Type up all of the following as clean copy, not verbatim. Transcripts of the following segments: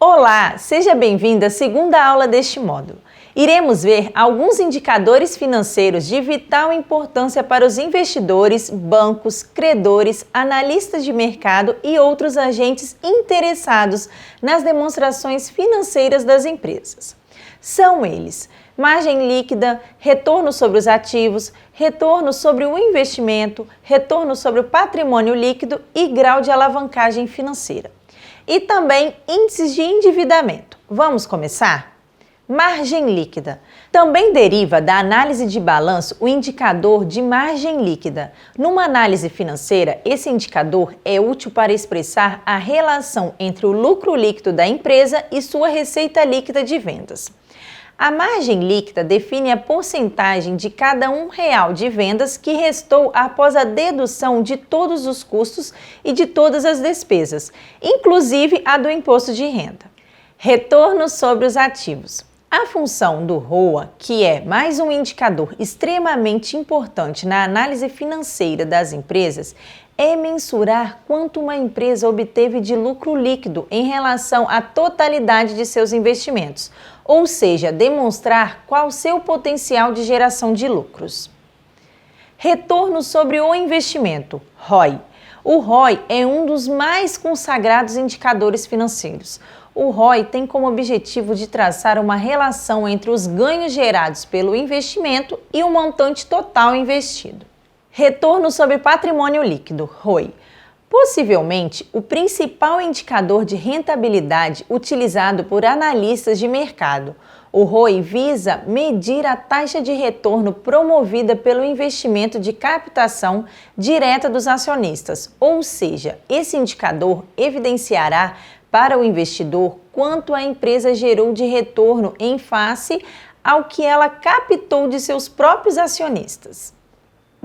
Olá, seja bem-vindo à segunda aula deste módulo. Iremos ver alguns indicadores financeiros de vital importância para os investidores, bancos, credores, analistas de mercado e outros agentes interessados nas demonstrações financeiras das empresas. São eles: margem líquida, retorno sobre os ativos, retorno sobre o investimento, retorno sobre o patrimônio líquido e grau de alavancagem financeira. E também índices de endividamento. Vamos começar? Margem líquida. Também deriva da análise de balanço o indicador de margem líquida. Numa análise financeira, esse indicador é útil para expressar a relação entre o lucro líquido da empresa e sua receita líquida de vendas. A margem líquida define a porcentagem de cada R$1 de vendas que restou após a dedução de todos os custos e de todas as despesas, inclusive a do imposto de renda. Retorno sobre os ativos. A função do ROA, que é mais um indicador extremamente importante na análise financeira das empresas, é mensurar quanto uma empresa obteve de lucro líquido em relação à totalidade de seus investimentos, ou seja, demonstrar qual seu potencial de geração de lucros. Retorno sobre o investimento, ROI. O ROI é um dos mais consagrados indicadores financeiros. O ROI tem como objetivo de traçar uma relação entre os ganhos gerados pelo investimento e o montante total investido. Retorno sobre patrimônio líquido, ROI. Possivelmente, o principal indicador de rentabilidade utilizado por analistas de mercado. O ROI visa medir a taxa de retorno promovida pelo investimento de captação direta dos acionistas, ou seja, esse indicador evidenciará para o investidor quanto a empresa gerou de retorno em face ao que ela captou de seus próprios acionistas.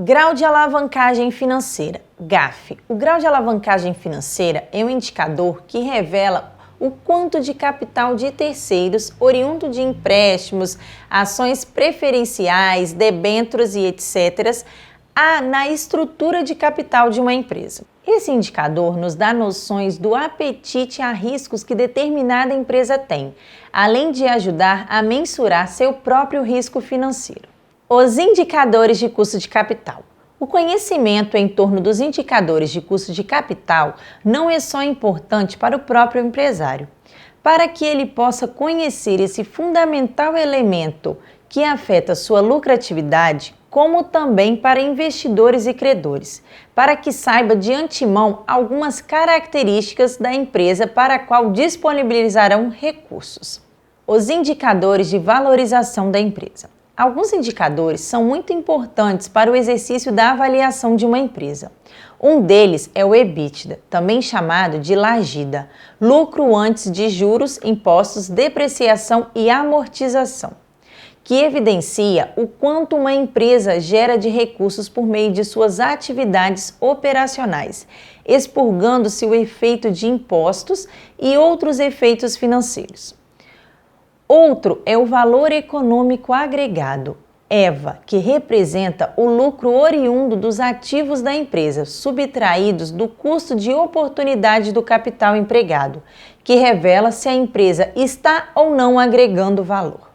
Grau de alavancagem financeira, GAF. O grau de alavancagem financeira é um indicador que revela o quanto de capital de terceiros, oriundo de empréstimos, ações preferenciais, debêntures e etc., há na estrutura de capital de uma empresa. Esse indicador nos dá noções do apetite a riscos que determinada empresa tem, além de ajudar a mensurar seu próprio risco financeiro. Os indicadores de custo de capital. O conhecimento em torno dos indicadores de custo de capital não é só importante para o próprio empresário. Para que ele possa conhecer esse fundamental elemento que afeta sua lucratividade, como também para investidores e credores, para que saiba de antemão algumas características da empresa para a qual disponibilizarão recursos. Os indicadores de valorização da empresa. Alguns indicadores são muito importantes para o exercício da avaliação de uma empresa. Um deles é o EBITDA, também chamado de LAGIDA, lucro antes de juros, impostos, depreciação e amortização, que evidencia o quanto uma empresa gera de recursos por meio de suas atividades operacionais, expurgando-se o efeito de impostos e outros efeitos financeiros. Outro é o valor econômico agregado, EVA, que representa o lucro oriundo dos ativos da empresa, subtraídos do custo de oportunidade do capital empregado, que revela se a empresa está ou não agregando valor.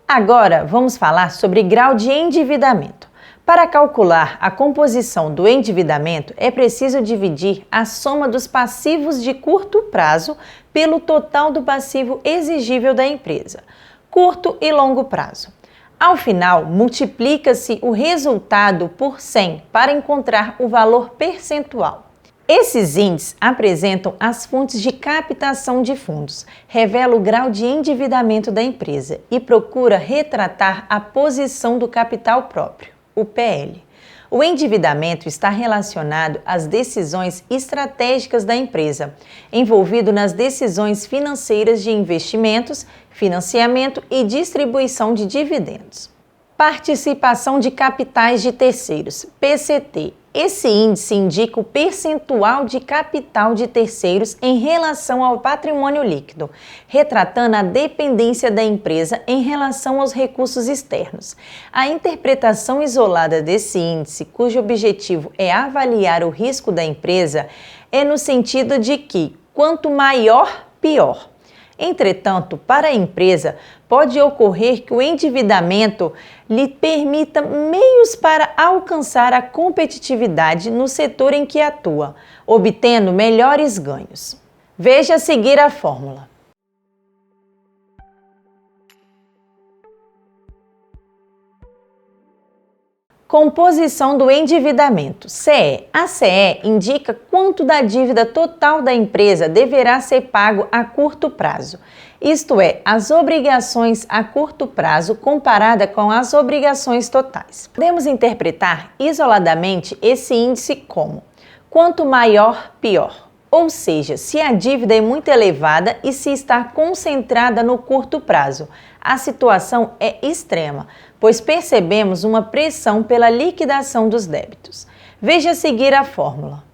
Agora vamos falar sobre grau de endividamento. Para calcular a composição do endividamento, é preciso dividir a soma dos passivos de curto prazo pelo total do passivo exigível da empresa, curto e longo prazo. Ao final, multiplica-se o resultado por 100 para encontrar o valor percentual. Esses índices apresentam as fontes de captação de fundos, revela o grau de endividamento da empresa e procura retratar a posição do capital próprio, o PL. O endividamento está relacionado às decisões estratégicas da empresa, envolvido nas decisões financeiras de investimentos, financiamento e distribuição de dividendos. Participação de capitais de terceiros, PCT. Esse índice indica o percentual de capital de terceiros em relação ao patrimônio líquido, retratando a dependência da empresa em relação aos recursos externos. A interpretação isolada desse índice, cujo objetivo é avaliar o risco da empresa, é no sentido de que, quanto maior, pior. Entretanto, para a empresa, pode ocorrer que o endividamento lhe permita meios para alcançar a competitividade no setor em que atua, obtendo melhores ganhos. Veja a seguir a fórmula. Composição do endividamento, CE. A CE indica quanto da dívida total da empresa deverá ser pago a curto prazo, isto é, as obrigações a curto prazo comparada com as obrigações totais. Podemos interpretar isoladamente esse índice como quanto maior, pior. Ou seja, se a dívida é muito elevada e se está concentrada no curto prazo, a situação é extrema, pois percebemos uma pressão pela liquidação dos débitos. Veja a seguir a fórmula.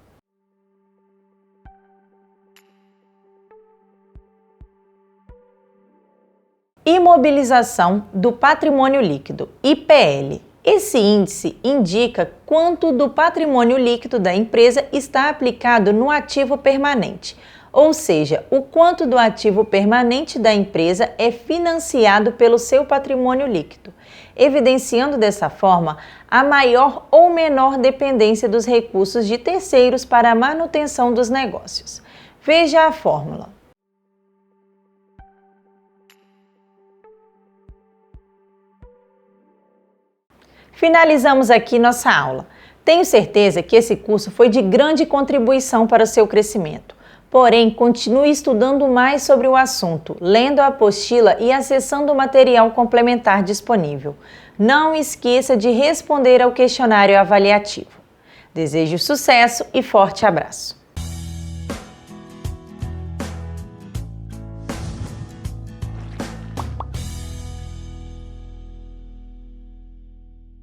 Imobilização do patrimônio líquido, IPL. Esse índice indica quanto do patrimônio líquido da empresa está aplicado no ativo permanente, ou seja, o quanto do ativo permanente da empresa é financiado pelo seu patrimônio líquido, evidenciando dessa forma a maior ou menor dependência dos recursos de terceiros para a manutenção dos negócios. Veja a fórmula. Finalizamos aqui nossa aula. Tenho certeza que esse curso foi de grande contribuição para o seu crescimento. Porém, continue estudando mais sobre o assunto, lendo a apostila e acessando o material complementar disponível. Não esqueça de responder ao questionário avaliativo. Desejo sucesso e forte abraço!